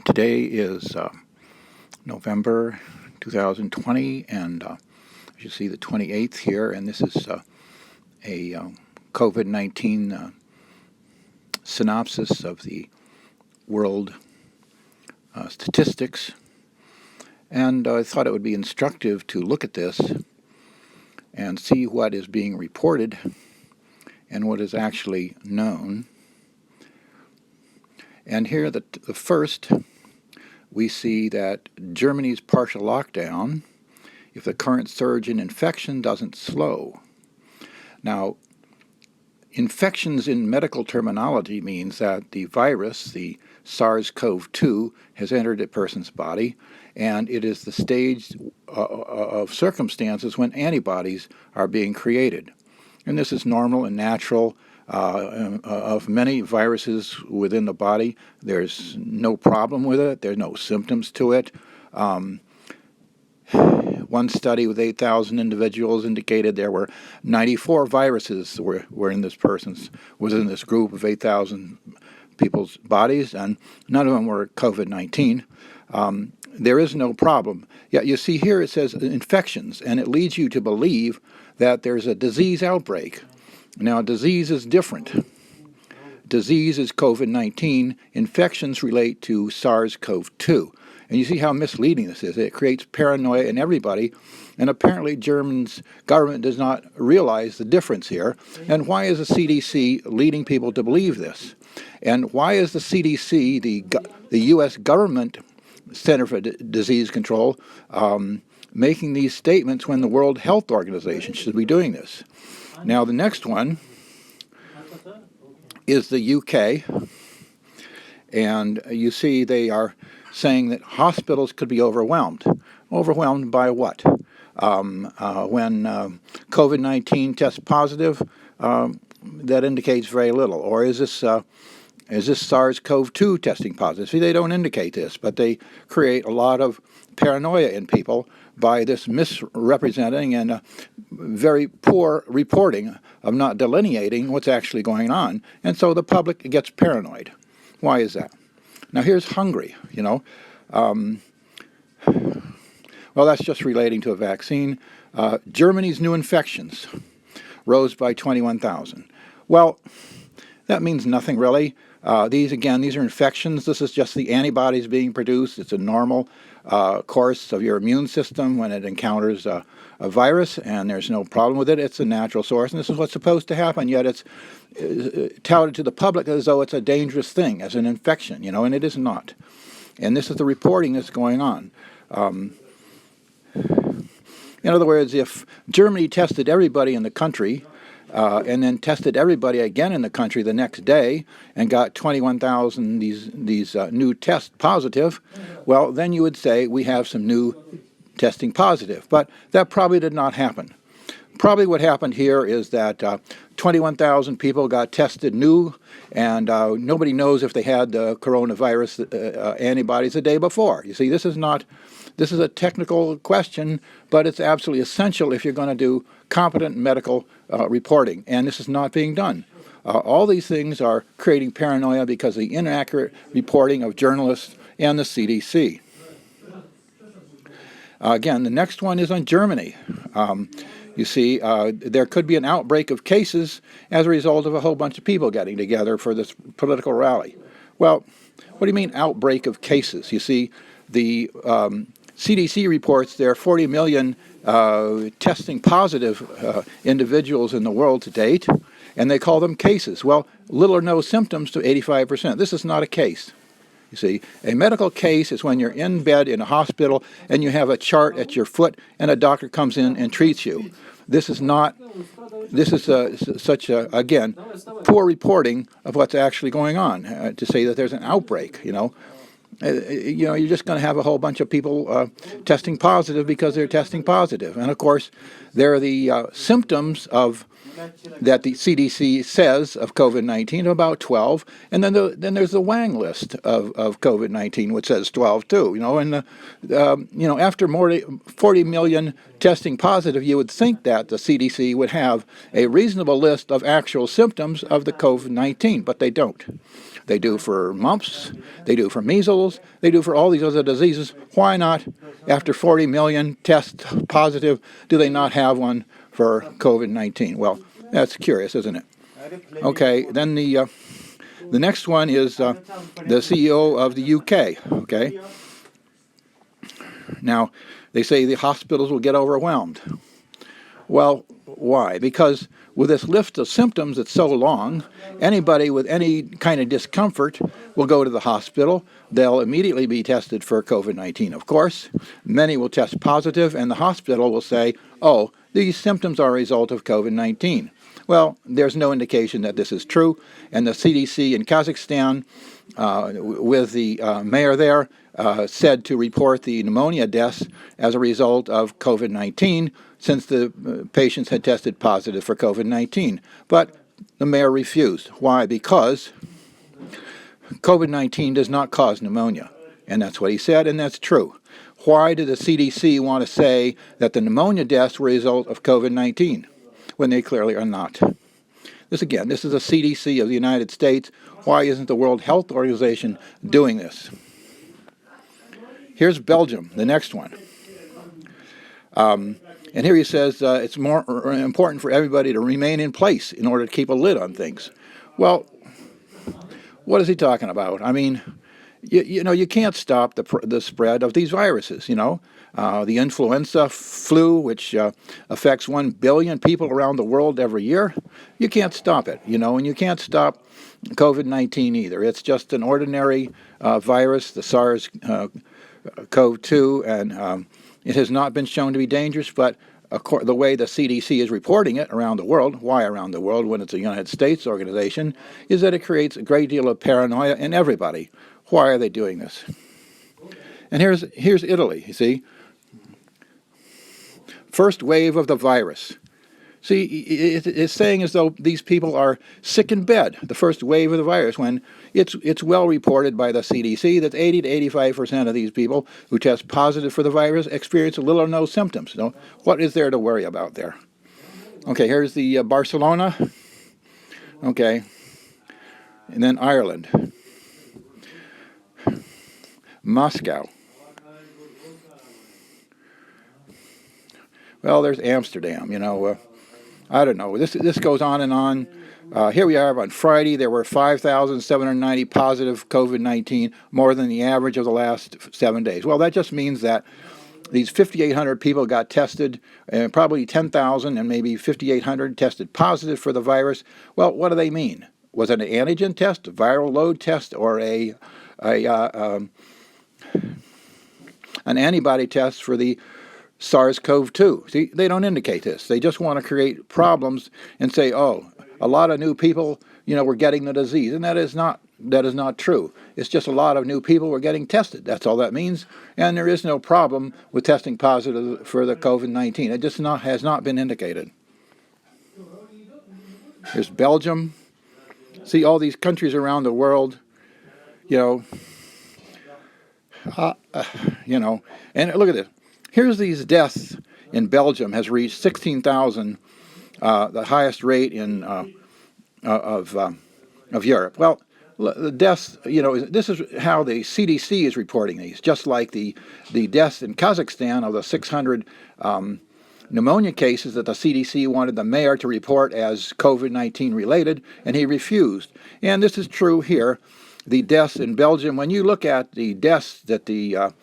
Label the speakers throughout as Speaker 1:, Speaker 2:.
Speaker 1: Today is November 2020, and as you see, the 28th here, and this is a COVID-19 synopsis of the world statistics. And I thought it would be instructive to look at this and see what is being reported and what is actually known. And here, the first, we see that Germany's partial lockdown, if the current surge in infection doesn't slow. Now, infections in medical terminology means that the virus, the SARS-CoV-2, has entered a person's body, and it is the stage of circumstances when antibodies are being created. And this is normal and natural. Of many viruses within the body, there's no problem with it. There's no symptoms to it. One study with 8,000 individuals indicated there were 94 viruses were in this within this group of 8,000 people's bodies, and none of them were COVID-19. There is no problem. Yet you see here it says infections, and it leads you to believe that there's a disease outbreak. Now, disease is different. Disease is COVID-19. Infections relate to SARS-CoV-2. And you see how misleading this is. It creates paranoia in everybody. And apparently Germany's government does not realize the difference here. And why is the CDC leading people to believe this? And why is the CDC, the U.S. government Center for Disease Control, making these statements when the World Health Organization should be doing this? Now, the next one is the UK, and you see they are saying that hospitals could be overwhelmed. Overwhelmed by what? When COVID-19 tests positive, that indicates very little. Or is this SARS-CoV-2 testing positive? See, they don't indicate this, but they create a lot of paranoia in people by this misrepresenting and very poor reporting of not delineating what's actually going on. And so the public gets paranoid. Why is that? Now here's Hungary, well, that's just relating to a vaccine. Germany's new infections rose by 21,000. Well, that means nothing really. These are infections. This is just the antibodies being produced. It's a normal course of your immune system when it encounters a virus, and there's no problem with it. It's a natural source, and this is what's supposed to happen, yet it's touted to the public as though it's a dangerous thing, as an infection, and it is not. And this is the reporting that's going on. In other words, if Germany tested everybody in the country, and then tested everybody again in the country the next day and got 21,000 these new tests positive, well, then you would say we have some new testing positive. But that probably did not happen. Probably what happened here is that 21,000 people got tested new, and nobody knows if they had the coronavirus antibodies the day before. You see, this is a technical question, but it's absolutely essential if you're going to do competent medical reporting, and this is not being done. All these things are creating paranoia because of the inaccurate reporting of journalists and the CDC. Again, the next one is on Germany. You see, there could be an outbreak of cases as a result of a whole bunch of people getting together for this political rally. Well, what do you mean outbreak of cases? You see, the CDC reports there are 40 million testing positive individuals in the world to date, and they call them cases. Well, little or no symptoms to 85%. This is not a case. You see, a medical case is when you're in bed in a hospital and you have a chart at your foot and a doctor comes in and treats you. This is such a, again, poor reporting of what's actually going on to say that there's an outbreak, you're just going to have a whole bunch of people testing positive because they're testing positive. And of course, there are the symptoms that the CDC says of COVID-19 about 12, and then there's the Wang list of COVID-19, which says 12 too. And after 40 million testing positive, you would think that the CDC would have a reasonable list of actual symptoms of the COVID-19, but they don't. They do for mumps. They do for measles. They do for all these other diseases. Why not, after 40 million tests positive, do they not have one for COVID-19? Well, that's curious, isn't it? Okay, then the next one is the CEO of the UK. Okay, now they say the hospitals will get overwhelmed. Well, why? Because with this list of symptoms that's so long, anybody with any kind of discomfort will go to the hospital. They'll immediately be tested for COVID-19, of course. Many will test positive, and the hospital will say, oh, these symptoms are a result of COVID-19. Well, there's no indication that this is true, and the CDC in Kazakhstan, with the mayor there, said to report the pneumonia deaths as a result of COVID-19 since the patients had tested positive for COVID-19. But the mayor refused. Why? Because COVID-19 does not cause pneumonia. And that's what he said, and that's true. Why did the CDC want to say that the pneumonia deaths were a result of COVID-19 when they clearly are not? This is the CDC of the United States. Why isn't the World Health Organization doing this? Here's Belgium, the next one. And here he says it's more important for everybody to remain in place in order to keep a lid on things. Well, what is he talking about? I mean, you can't stop the spread of these viruses, the influenza flu, which affects 1 billion people around the world every year. You can't stop it, and you can't stop COVID-19 either. It's just an ordinary virus, the SARS-CoV-2, and it has not been shown to be dangerous, but the way the CDC is reporting it around the world, why around the world when it's a United States organization, is that it creates a great deal of paranoia in everybody. Why are they doing this? And here's Italy, you see. First wave of the virus. See, it's saying as though these people are sick in bed, the first wave of the virus, when it's well reported by the CDC that 80 to 85% of these people who test positive for the virus experience little or no symptoms. What is there to worry about there? Okay, here's the Barcelona. Okay, and then Ireland. Moscow. Well, there's Amsterdam, I don't know. This goes on and on. Here we are on Friday. There were 5,790 positive COVID-19, more than the average of the last 7 days. Well, that just means that these 5,800 people got tested, and probably 10,000 and maybe 5,800 tested positive for the virus. Well, what do they mean? Was it an antigen test, a viral load test, or an antibody test for the SARS-CoV-2. See, they don't indicate this. They just want to create problems and say, oh, a lot of new people, were getting the disease. And that is not true. It's just a lot of new people were getting tested. That's all that means. And there is no problem with testing positive for the COVID-19. It just has not been indicated. Here's Belgium. See, all these countries around the world, and look at this. Here's these deaths in Belgium has reached 16,000, the highest rate in of Europe. Well, the deaths, this is how the CDC is reporting these, just like the deaths in Kazakhstan of the 600 pneumonia cases that the CDC wanted the mayor to report as COVID-19 related, and he refused. And this is true here. The deaths in Belgium, when you look at the deaths that the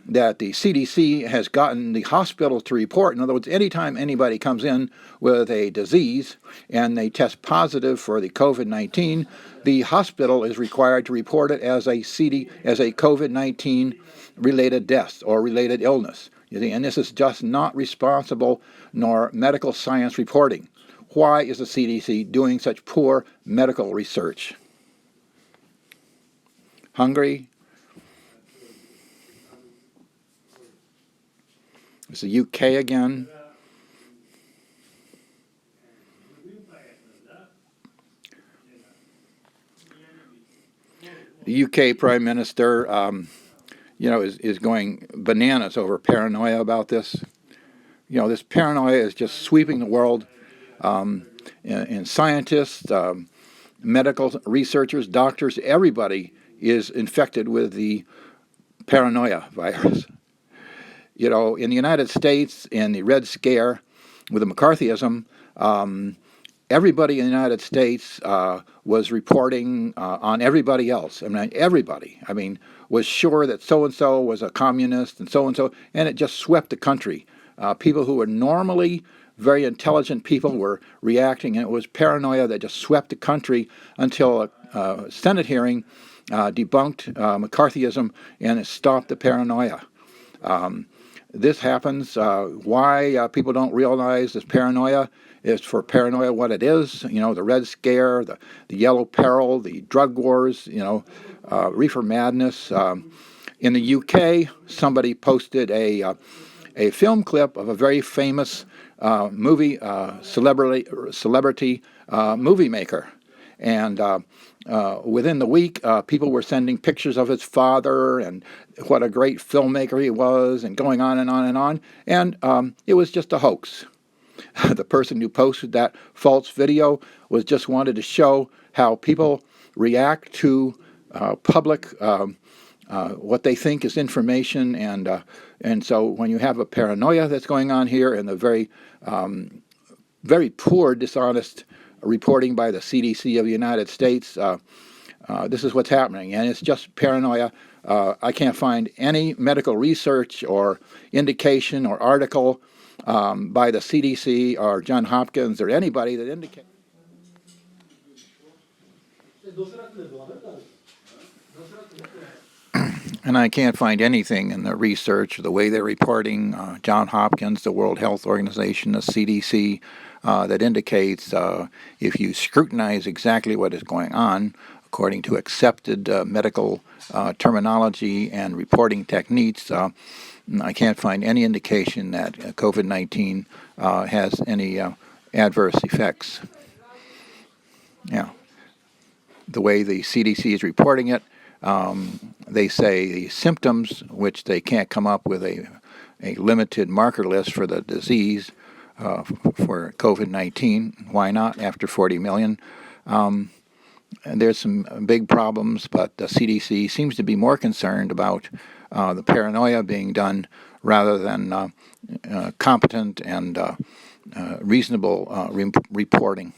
Speaker 1: CDC has gotten the hospital to report. In other words, anytime anybody comes in with a disease and they test positive for the COVID-19, the hospital is required to report it as a COVID-19 related death or related illness. You see, and this is just not responsible nor medical science reporting. Why is the CDC doing such poor medical research? Hungary. It's the UK again. The UK Prime Minister, is going bananas over paranoia about this. This paranoia is just sweeping the world, and scientists, medical researchers, doctors, everybody is infected with the paranoia virus. You know, in the United States, in the Red Scare, with the McCarthyism, everybody in the United States was reporting on everybody else. I mean, everybody. I mean, was sure that so-and-so was a communist and so-and-so, and it just swept the country. People who were normally very intelligent people were reacting, and it was paranoia that just swept the country until a Senate hearing debunked McCarthyism and it stopped the paranoia. This happens. Why people don't realize this paranoia is for paranoia what it is. You know, the Red Scare, the Yellow Peril, the drug wars, you know, reefer madness. In the UK, somebody posted a film clip of a very famous movie celebrity movie maker. And within the week, people were sending pictures of his father and what a great filmmaker he was, and going on and on and on. And it was just a hoax. The person who posted that false video was just wanted to show how people react to public what they think is information, and so when you have a paranoia that's going on here, and the very poor, dishonest reporting by the CDC of the United States, this is what's happening, and it's just paranoia. I can't find any medical research or indication or article by the CDC or Johns Hopkins or anybody that indicates. And I can't find anything in the research, the way they're reporting, Johns Hopkins, the World Health Organization, the CDC, that indicates if you scrutinize exactly what is going on, according to accepted medical terminology and reporting techniques, I can't find any indication that COVID-19 has any adverse effects. Yeah. The way the CDC is reporting it, they say the symptoms, which they can't come up with a limited marker list for the disease for COVID-19. Why not after 40 million? And there's some big problems, but the CDC seems to be more concerned about the paranoia being done rather than competent and reasonable reporting.